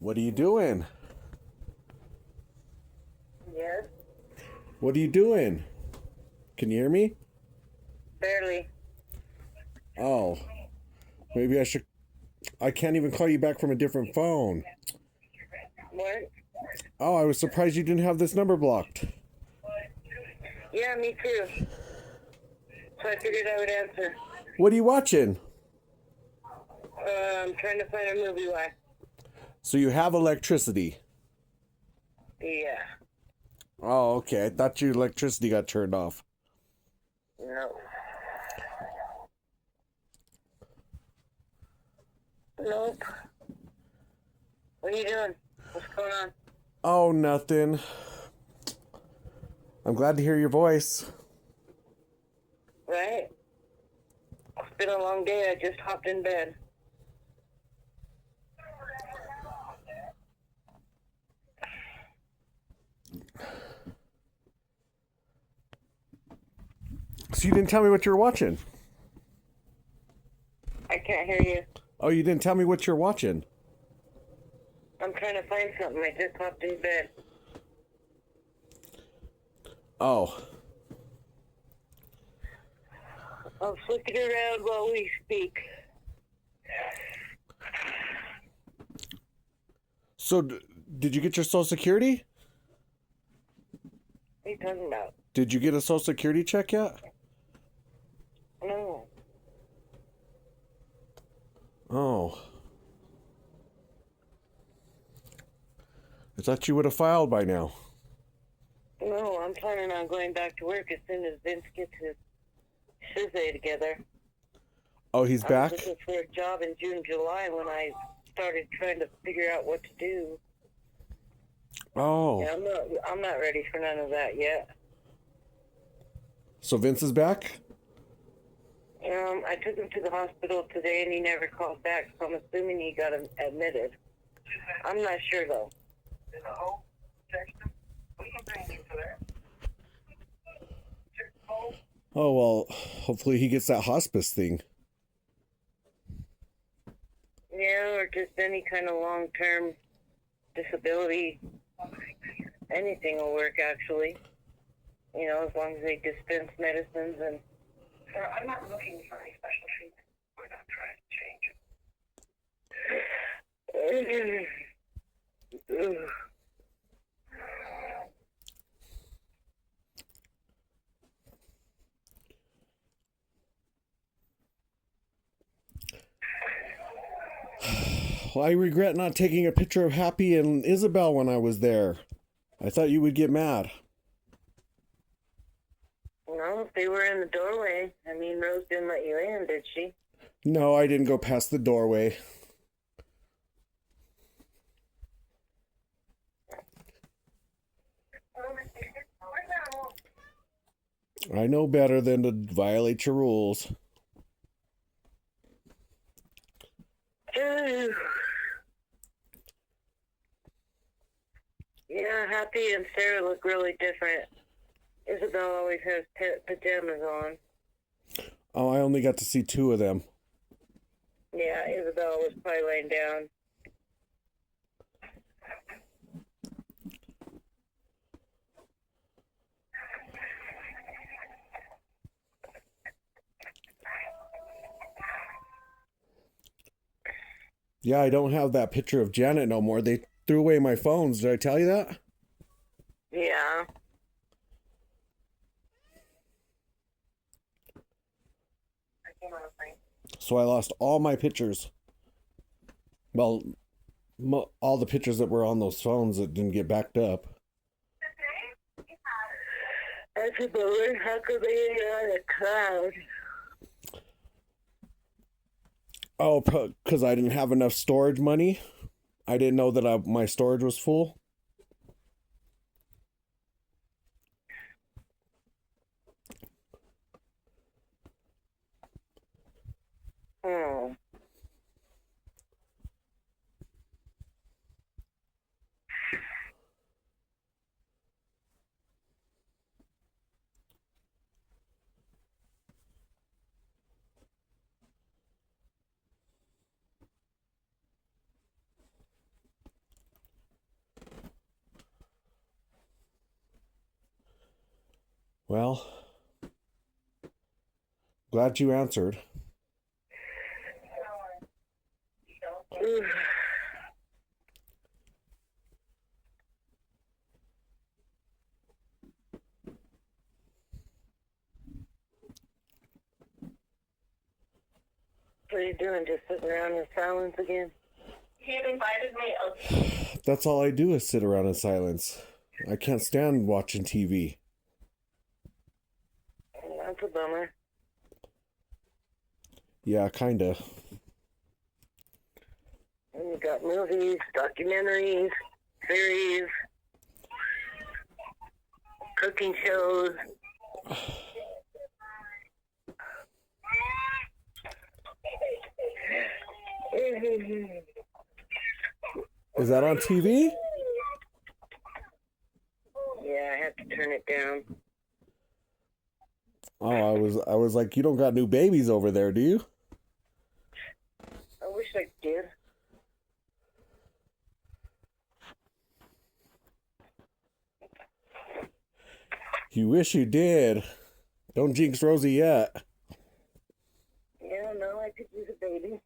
What are you doing? Yes, What are you doing? Can you hear me? barely. Oh, maybe I should. I can't even call you back from a different phone. What? Oh, I was surprised you didn't have this number blocked. Yeah, me too. So I figured I would answer. What are you watching? I'm trying to find a movie. Why? So you have electricity. Yeah. Oh, okay. I thought your electricity got turned off. No. Nope. What are you doing? What's going on? Oh, nothing. I'm glad to hear your voice. Right? It's been a long day. I just hopped in bed. So you didn't tell me what you were watching. I can't hear you. Oh, you didn't tell me what you're watching. I'm trying to find something. I just hopped in bed. Oh. I'll flip it around while we speak. So did you get your Social Security? What are you talking about? Did you get a Social Security check yet? No. Oh. I thought you would have filed by now. No, I'm planning on going back to work as soon as Vince gets his Shizay together. Oh, he's I back? was looking for a job in June, July when I started trying to figure out what to do. Oh. Yeah, I'm not ready for none of that yet. So Vince is back? I took him to the hospital today and he never called back, so I'm assuming he got admitted. I'm not sure though. Oh, well, hopefully he gets that hospice thing. Yeah, or just any kind of long-term disability. Anything will work, actually. You know, as long as they dispense medicines and... Sir, I'm not looking for any special treatment. We're not trying to change it. Well, I regret not taking a picture of Happy and Isabel when I was there. I thought you would get mad. Well, if they were in the doorway, I mean, Rose didn't let you in, did she? No, I didn't go past the doorway. I know better than to violate your rules. Yeah, Happy and Sarah look really different. Isabel always has pajamas on. Oh, I only got to see two of them. Yeah, Isabel was probably laying down. Yeah, I don't have that picture of Janet no more. They threw away my phones. Did I tell you that? Yeah. So I lost all my pictures. Well, all the pictures that were on those phones that didn't get backed up. That's a bummer. How could they get on a cloud? Oh, because I didn't have enough storage money. I didn't know that my storage was full. Hmm. Well, glad you answered. What are you doing? Just sitting around in silence again? He invited me. That's all I do is sit around in silence. I can't stand watching TV. That's a bummer. Yeah, kinda. And you got movies, documentaries, series, cooking shows. Is that on TV? Yeah, I have to turn it down. Oh, I was like, you don't got new babies over there, do you? I wish I did. You wish you did. Don't jinx Rosie yet. Yeah, no, I could use a baby.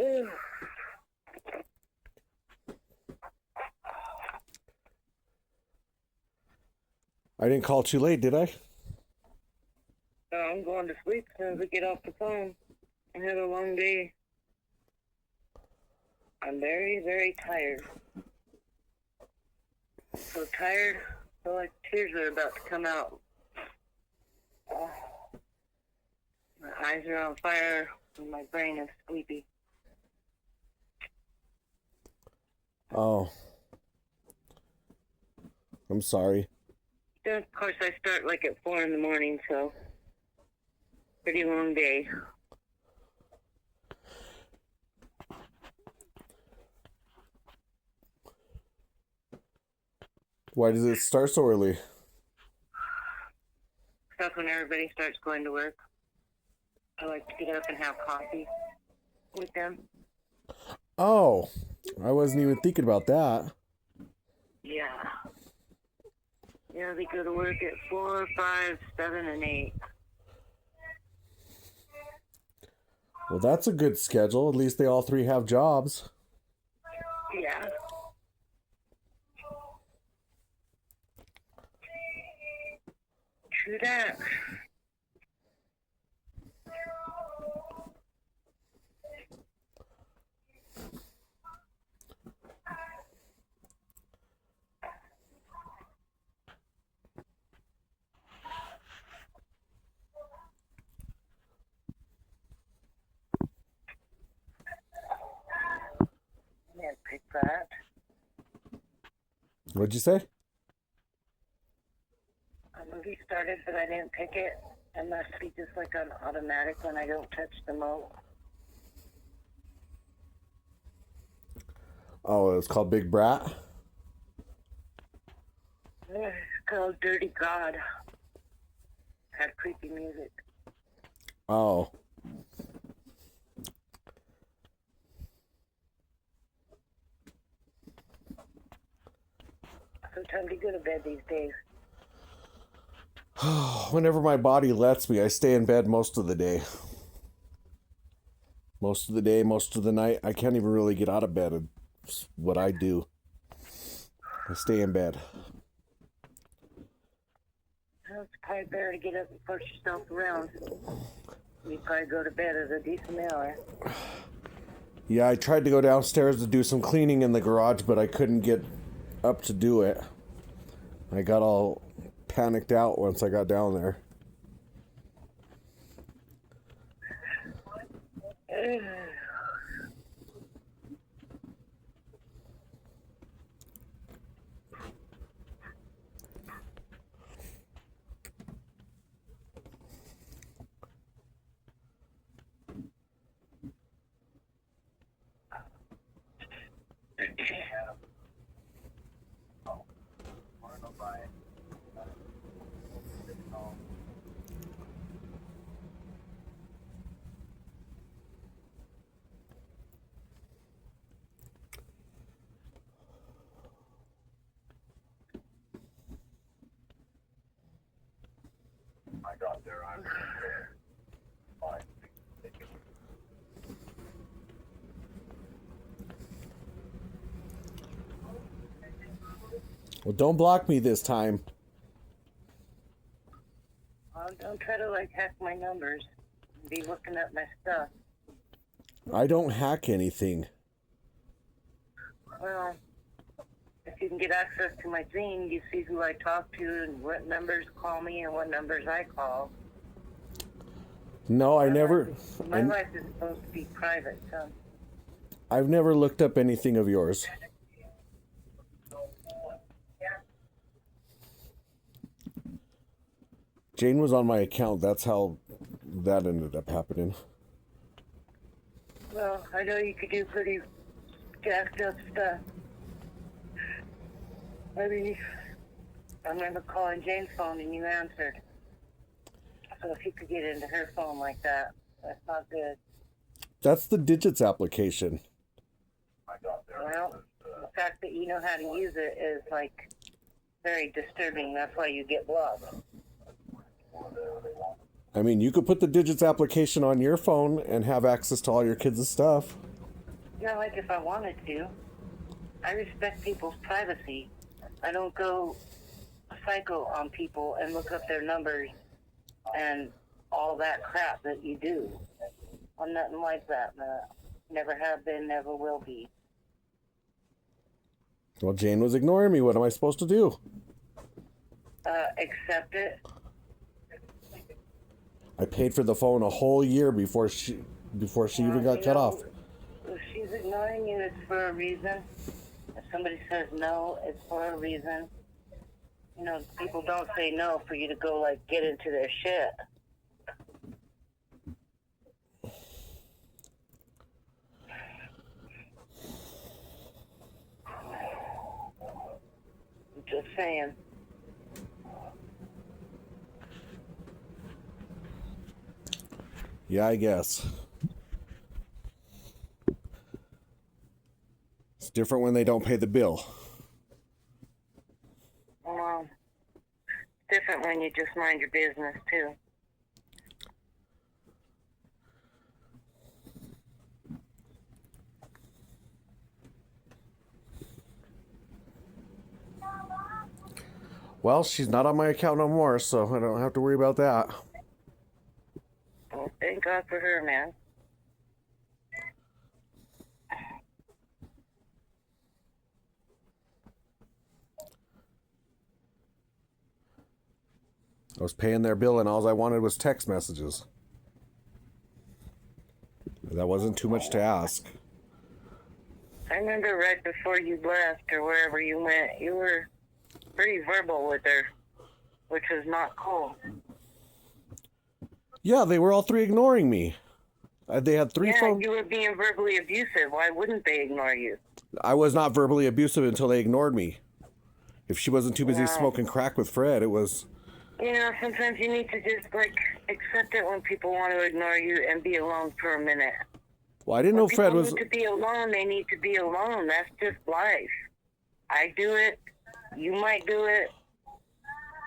Ew. I didn't call too late, did I? No, I'm going to sleep as soon as we get off the phone. I had a long day. I'm very, very tired. So tired, I feel like tears are about to come out. Oh, my eyes are on fire, and my brain is sleepy. Oh. I'm sorry. Then, of course, I start like at 4 in the morning, so pretty long day. Why does it start so early? That's when everybody starts going to work. I like to get up and have coffee with them. Oh, I wasn't even thinking about that. Yeah. Yeah, they go to work at 4, 5, 7, and 8. Well, that's a good schedule. At least they all three have jobs. Yeah. True that. Can't pick that. What'd you say? A movie started, but I didn't pick it. It must be just like on automatic when I don't touch the remote. Oh, it's called Big Brat. It's called Dirty God. Had creepy music. Oh. So time to go to bed these days. Whenever my body lets me, I stay in bed most of the day. Most of the day, most of the night. I can't even really get out of bed. It's what I do. I stay in bed. Well, it's probably better to get up and push yourself around. You probably go to bed at a decent hour. Yeah, I tried to go downstairs to do some cleaning in the garage, but I couldn't get up to do it. I got all panicked out once I got down there. Well, don't block me this time. Don't try to like hack my numbers and be looking at my stuff. I don't hack anything. Well, if you can get access to my thing, you see who I talk to and what numbers call me and what numbers I call. No, I never. My life is supposed to be private, so. I've never looked up anything of yours. Jane was on my account. That's how that ended up happening. Well, I know you could do pretty jacked up stuff. Maybe I remember calling Jane's phone and you answered. So if you could get into her phone like that, that's not good. That's the Digits application. Well, the fact that you know how to use it is like very disturbing. That's why you get blocked. I mean, you could put the Digits application on your phone and have access to all your kids' stuff. Yeah, like if I wanted to. I respect people's privacy. I don't go psycho on people and look up their numbers and all that crap that you do. I'm nothing like that, man. Never have been, never will be. Well, Jane was ignoring me. What am I supposed to do? Accept it. I paid for the phone a whole year before she even got cut off. If she's ignoring you, it's for a reason. If somebody says no, it's for a reason. You know, people don't say no for you to go, like, get into their shit. I'm just saying. Yeah, I guess. It's different when they don't pay the bill. Well, it's different when you just mind your business, too. Well, she's not on my account no more, so I don't have to worry about that. Well, thank God for her, man. I was paying their bill and all I wanted was text messages. That wasn't too much to ask. I remember right before you left or wherever you went, you were pretty verbal with her, which was not cool. Yeah, they were all three ignoring me. They had three phones. You were being verbally abusive. Why wouldn't they ignore you? I was not verbally abusive until they ignored me. If she wasn't too busy smoking crack with Fred, it was... You know, sometimes you need to just, like, accept it when people want to ignore you and be alone for a minute. Well, I didn't know Fred was... When people need to be alone, they need to be alone. That's just life. I do it. You might do it.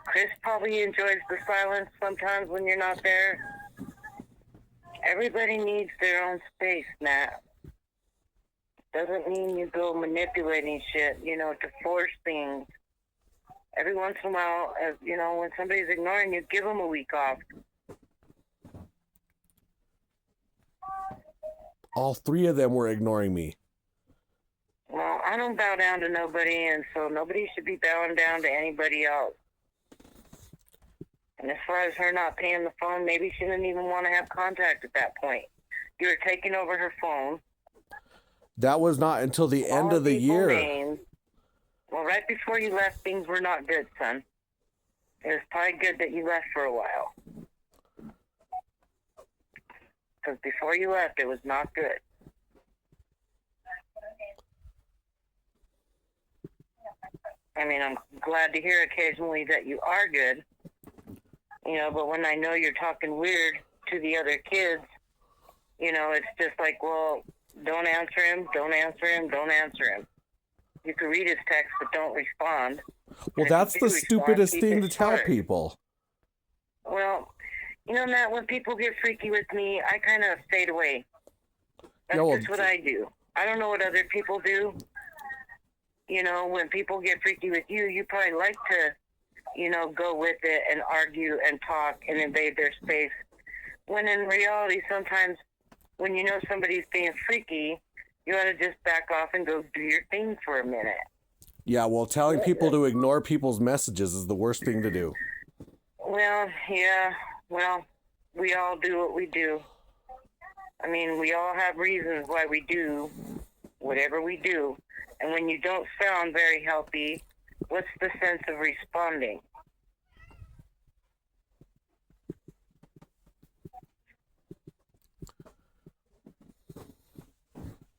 Chris probably enjoys the silence sometimes when you're not there. Everybody needs their own space, Matt. Doesn't mean you go manipulating shit, you know, to force things. Every once in a while, you know, when somebody's ignoring you, give them a week off. All three of them were ignoring me. Well, I don't bow down to nobody, and so nobody should be bowing down to anybody else. And as far as her not paying the phone, maybe she didn't even want to have contact at that point. You were taking over her phone. That was not until the end of the year. Names. Well, right before you left, things were not good, son. It was probably good that you left for a while. Because before you left, it was not good. I mean, I'm glad to hear occasionally that you are good. You know, but when I know you're talking weird to the other kids, you know, it's just like, well, don't answer him, don't answer him, don't answer him. You can read his text, but don't respond. Well, that's the stupidest thing to tell people. Well, You know, Matt, when people get freaky with me, I kind of fade away. That's Yeah, well, just what I do. I don't know what other people do. You know, when people get freaky with you, you probably like to, you know, go with it and argue and talk and invade their space. When in reality, sometimes when you know somebody's being freaky, you ought to just back off and go do your thing for a minute. Yeah, well, telling people to ignore people's messages is the worst thing to do. Well, yeah. Well, we all do what we do. I mean, we all have reasons why we do whatever we do. And when you don't sound very healthy, what's the sense of responding?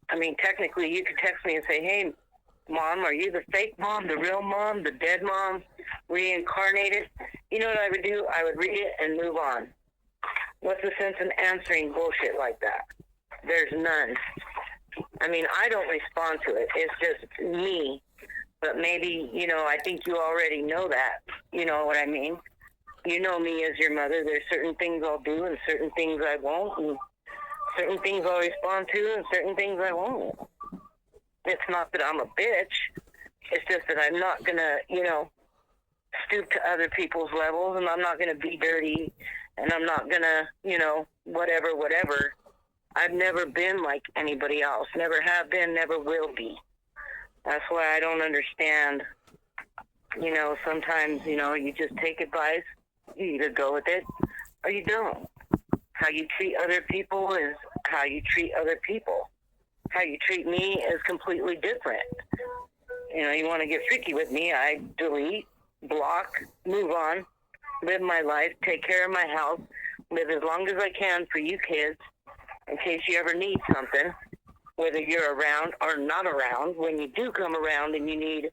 I mean, technically, you could text me and say, hey, Mom, are you the fake mom, the real mom, the dead mom, reincarnated? You know what I would do? I would read it and move on. What's the sense in answering bullshit like that? There's none. I mean, I don't respond to it. It's just me. But maybe, you know, I think you already know that. You know what I mean? You know me as your mother. There's certain things I'll do and certain things I won't. And certain things I'll respond to and certain things I won't. It's not that I'm a bitch. It's just that I'm not going to, you know, stoop to other people's levels, and I'm not going to be dirty, and I'm not going to, you know, whatever. I've never been like anybody else. Never have been, never will be. That's why I don't understand, you know, sometimes, you know, you just take advice. You either go with it or you don't. How you treat other people is how you treat other people. How you treat me is completely different. You know, you want to get freaky with me, I delete, block, move on, live my life, take care of my health, live as long as I can for you kids in case you ever need something, whether you're around or not around. When you do come around and you need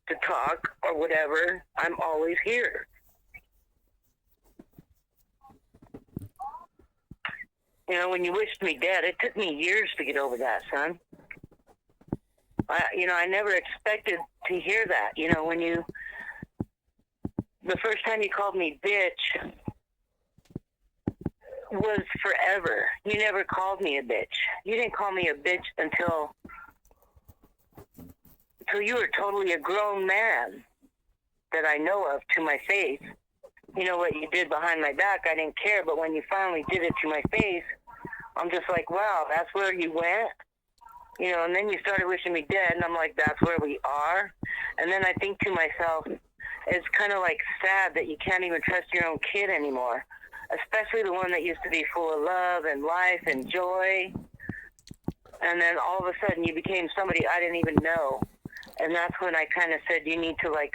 to talk or whatever, I'm always here. You know, when you wished me dead, it took me years to get over that, son. I never expected to hear that. You know, the first time you called me bitch was forever. You never called me a bitch. You didn't call me a bitch until you were totally a grown man that I know of to my face. You know what you did behind my back, I didn't care, but when you finally did it to my face, I'm just like, wow, that's where you went? You know, and then you started wishing me dead, and I'm like, that's where we are? And then I think to myself, it's kind of like sad that you can't even trust your own kid anymore, especially the one that used to be full of love and life and joy. And then all of a sudden you became somebody I didn't even know. And that's when I kind of said, you need to, like,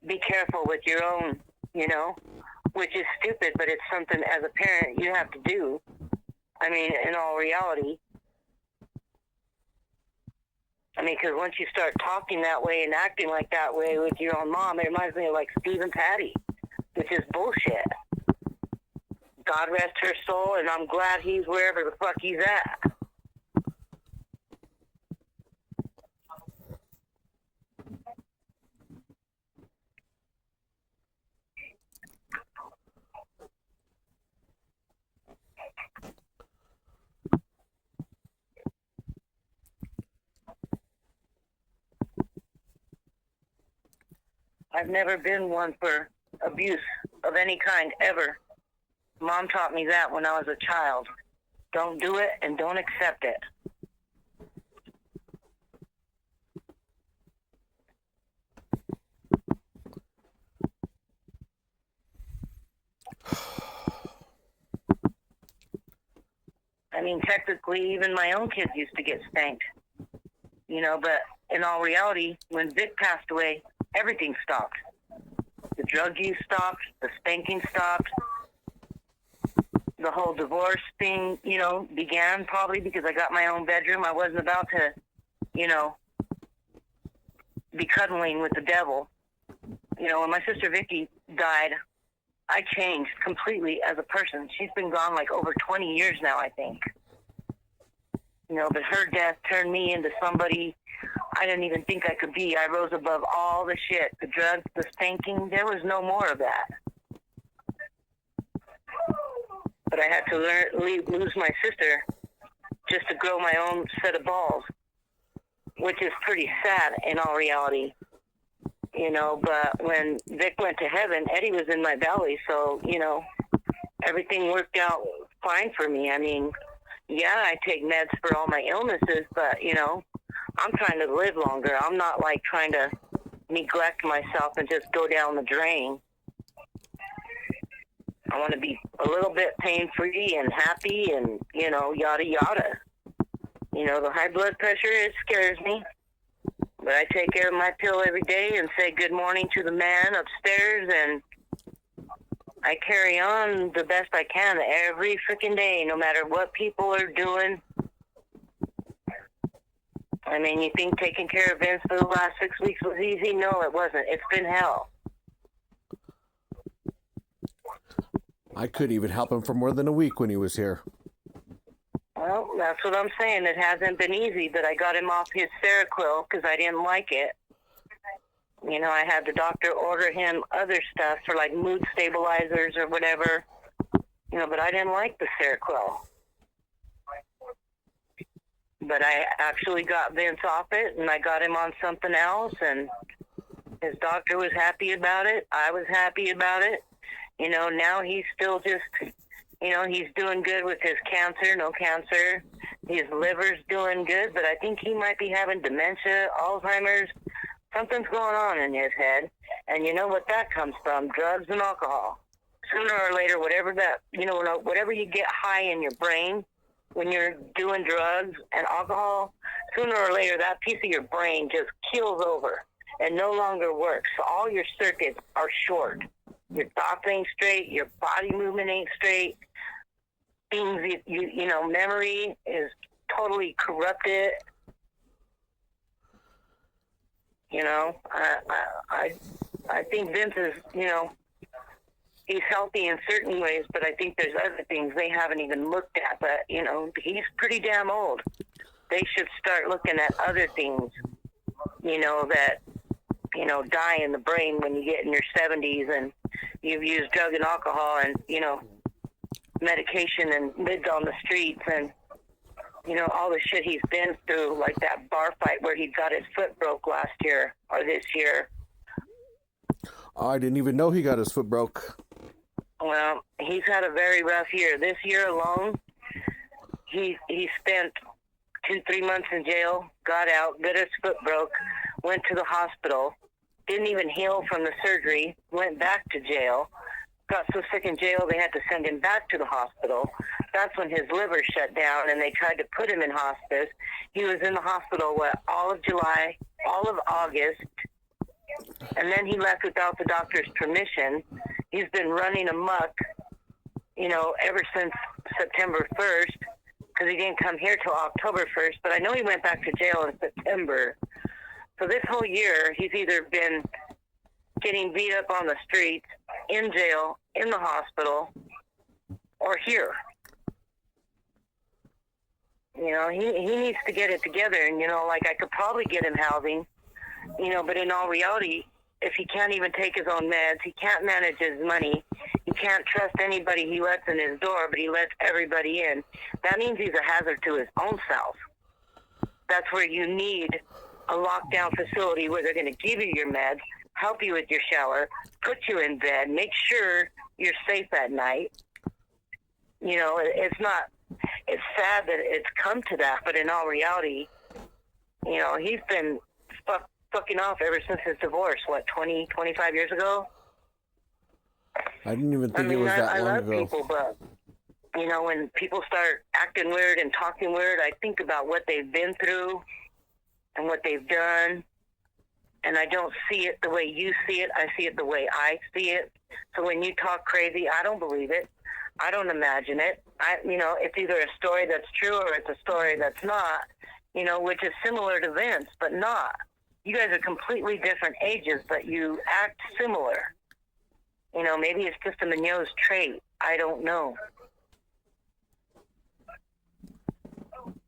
be careful with your own, you know, which is stupid, but it's something as a parent you have to do. I mean, in all reality. I mean, because once you start talking that way and acting like that way with your own mom, it reminds me of, like, Steve and Patty, which is bullshit. God rest her soul, and I'm glad he's wherever the fuck he's at. I've never been one for abuse of any kind, ever. Mom taught me that when I was a child. Don't do it and don't accept it. I mean, technically, even my own kids used to get spanked. You know, but in all reality, when Vic passed away, everything stopped. The drug use stopped. The spanking stopped. The whole divorce thing, you know, began probably because I got my own bedroom. I wasn't about to, you know, be cuddling with the devil. You know, when my sister Vicky died, I changed completely as a person. She's been gone like over 20 years now, I think. You know, but her death turned me into somebody I didn't even think I could be. I rose above all the shit, the drugs, the spanking. There was no more of that. but I had to lose my sister just to grow my own set of balls, which is pretty sad in all reality. You know, but when Vic went to heaven, Eddie was in my belly, so, you know, everything worked out fine for me. I mean, yeah, I take meds for all my illnesses, but, you know, I'm trying to live longer. I'm not, like, trying to neglect myself and just go down the drain. I want to be a little bit pain-free and happy and, you know, yada, yada. You know, the high blood pressure, it scares me. But I take care of my pill every day and say good morning to the man upstairs, and I carry on the best I can every freaking day, no matter what people are doing. I mean, you think taking care of Vince for the last 6 weeks was easy? No, it wasn't. It's been hell. I couldn't even help him for more than a week when he was here. Well, that's what I'm saying. It hasn't been easy, but I got him off his Seroquel because I didn't like it. You know, I had the doctor order him other stuff for, like, mood stabilizers or whatever. You know, but I didn't like the Seroquel. But I actually got Vince off it, and I got him on something else, and his doctor was happy about it. I was happy about it. You know, now he's still just, you know, he's doing good with his cancer, no cancer. His liver's doing good, but I think he might be having dementia, Alzheimer's. Something's going on in his head. And you know what that comes from? Drugs and alcohol. Sooner or later, whatever that, you know, whatever you get high in your brain when you're doing drugs and alcohol, sooner or later that piece of your brain just keels over and no longer works. So all your circuits are short. Your thoughts ain't straight. Your body movement ain't straight. Things, you know, memory is totally corrupted. You know, I think Vince is, you know, he's healthy in certain ways, but I think there's other things they haven't even looked at. But, you know, he's pretty damn old. They should start looking at other things, you know, that, you know, die in the brain when you get in your 70s and you've used drug and alcohol and, you know, medication and lived on the streets and, you know, all the shit he's been through, like that bar fight where he got his foot broke last year or this year. I didn't even know he got his foot broke. Well, he's had a very rough year. This year alone, he spent 2-3 months in jail, got out, got his foot broke, went to the hospital, didn't even heal from the surgery, went back to jail, got so sick in jail they had to send him back to the hospital. That's when his liver shut down and they tried to put him in hospice. He was in the hospital, all of July, all of August, and then he left without the doctor's permission. He's been running amok, you know, ever since September 1st, because he didn't come here till October 1st, but I know he went back to jail in September. So this whole year, he's either been getting beat up on the streets, in jail, in the hospital, or here. You know, he needs to get it together. And, you know, like I could probably get him housing, you know, but in all reality, if he can't even take his own meds, he can't manage his money, he can't trust anybody he lets in his door, but he lets everybody in, that means he's a hazard to his own self. That's where you need a lockdown facility where they're going to give you your meds, help you with your shower, put you in bed, make sure you're safe at night. You know, it's sad that it's come to that, but in all reality, you know, he's been fucking off ever since his divorce, 25 years ago? I didn't even think it was that long ago. I love people, but, you know, when people start acting weird and talking weird, I think about what they've been through and what they've done, and I don't see it the way you see it. I see it the way I see it. So when you talk crazy, I don't believe it. I don't imagine it. You know, it's either a story that's true or it's a story that's not, you know, which is similar to Vince, but not. You guys are completely different ages, but you act similar. You know, maybe it's just a Munoz trait. I don't know.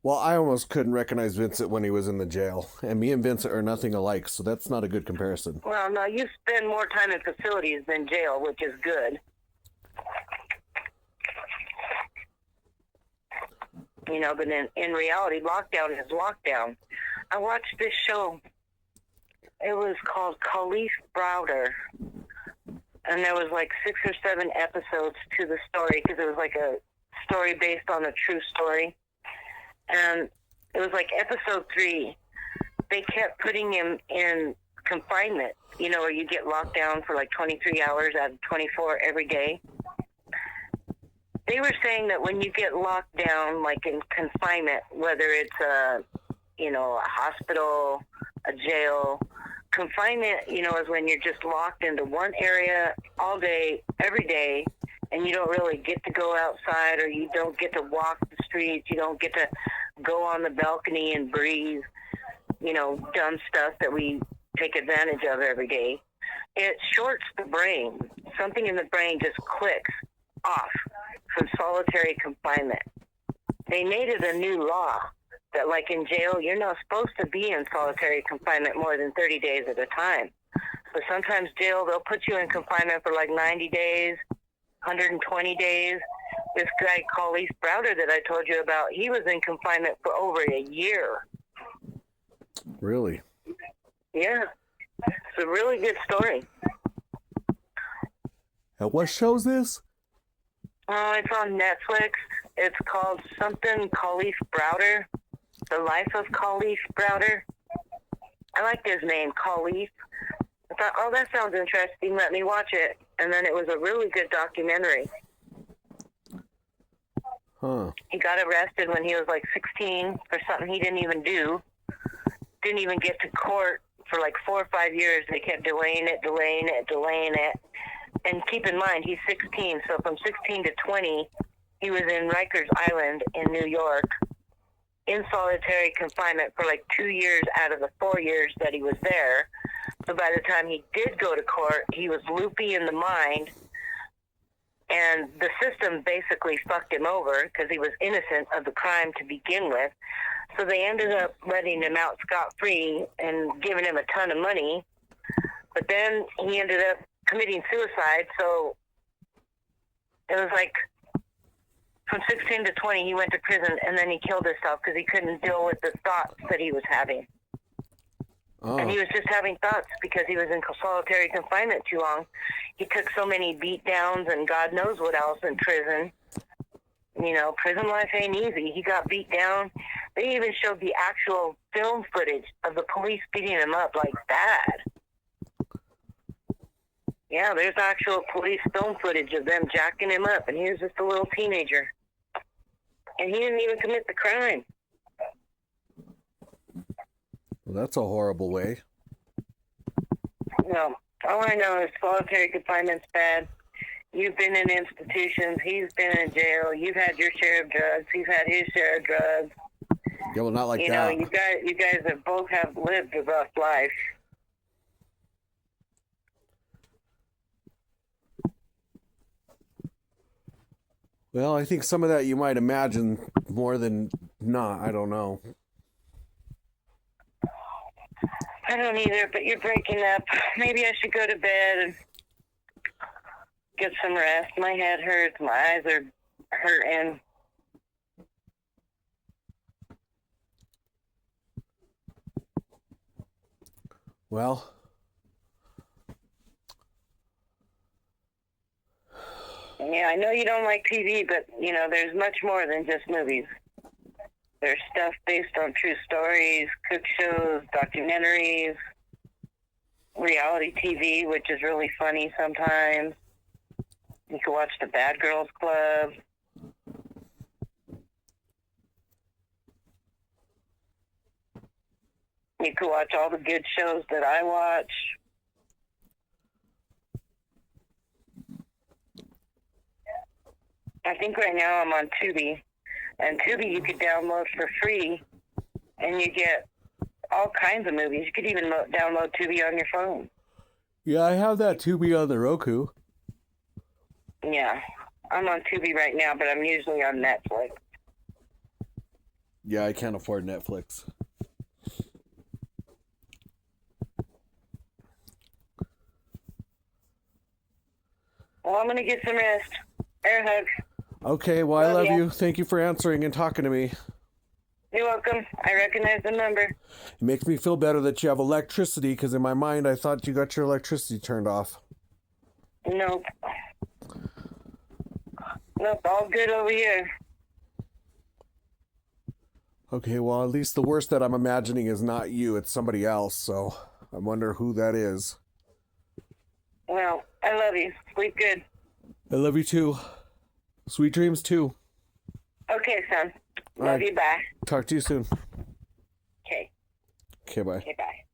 Well, I almost couldn't recognize Vincent when he was in the jail. And me and Vincent are nothing alike, so that's not a good comparison. Well, no, you spend more time in facilities than jail, which is good. but in reality, lockdown is lockdown. I watched this show. It was called Kalief Browder. And there was like 6 or 7 episodes to the story because it was like a story based on a true story. And it was like episode 3. They kept putting him in confinement, where you get locked down for like 23 hours out of 24 every day. They were saying that when you get locked down, like in confinement, whether it's a hospital, a jail, confinement, is when you're just locked into one area all day, every day, and you don't really get to go outside, or you don't get to walk the streets, you don't get to go on the balcony and breathe, dumb stuff that we take advantage of every day. It shorts the brain. Something in the brain just clicks off from solitary confinement. They made it a new law that, like in jail, you're not supposed to be in solitary confinement more than 30 days at a time. But sometimes jail, they'll put you in confinement for like 90 days, 120 days. This guy, Kalief Browder, that I told you about, he was in confinement for over a year. Really? Yeah. It's a really good story. And what show's this? It's on Netflix. It's called something Kalief Browder. The Life of Kalief Browder. I liked his name, Kalief. I thought, oh, that sounds interesting. Let me watch it. And then it was a really good documentary. Huh. He got arrested when he was like 16 for something he didn't even do. Didn't even get to court for like 4 or 5 years. They kept delaying it. And keep in mind, he's 16. So from 16 to 20, he was in Rikers Island in New York in solitary confinement for like 2 years out of the 4 years that he was there. So by the time he did go to court, he was loopy in the mind. And the system basically fucked him over because he was innocent of the crime to begin with. So they ended up letting him out scot-free and giving him a ton of money. But then he ended up committing suicide. So it was like from 16 to 20, he went to prison, and then he killed himself because he couldn't deal with the thoughts that he was having. Oh. And he was just having thoughts because he was in solitary confinement too long. He took so many beat downs and God knows what else in prison. Prison life ain't easy. He got beat down. They even showed the actual film footage of the police beating him up like bad. Yeah, there's actual police film footage of them jacking him up, and he was just a little teenager. And he didn't even commit the crime. Well, that's a horrible way. No, all I know is solitary confinement's bad. You've been in institutions. He's been in jail. You've had your share of drugs. He's had his share of drugs. Yeah, well, not like that. You guys have both have lived a rough life. Well, I think some of that you might imagine more than not. I don't know. I don't either, but you're breaking up. Maybe I should go to bed and get some rest. My head hurts. My eyes are hurting. Well, yeah, I know you don't like TV, but, there's much more than just movies. There's stuff based on true stories, cook shows, documentaries, reality TV, which is really funny sometimes. You can watch The Bad Girls Club. You can watch all the good shows that I watch. I think right now I'm on Tubi. And Tubi you could download for free, and you get all kinds of movies. You could even download Tubi on your phone. Yeah, I have that Tubi on the Roku. Yeah, I'm on Tubi right now, but I'm usually on Netflix. Yeah, I can't afford Netflix. Well, I'm going to get some rest. Air hug. Okay, well, I Love love ya. you. Thank you for answering and talking to me. You're welcome. I recognize the number. It makes me feel better that you have electricity, because in my mind, I thought you got your electricity turned off. Nope. Nope, all good over here. Okay, well, at least the worst that I'm imagining is not you, it's somebody else, so I wonder who that is. Well, I love you. Sleep good. I love you too. Sweet dreams too. Okay, son. All Love right. you. Bye. Talk to you soon. Okay. Okay, bye. Okay, bye.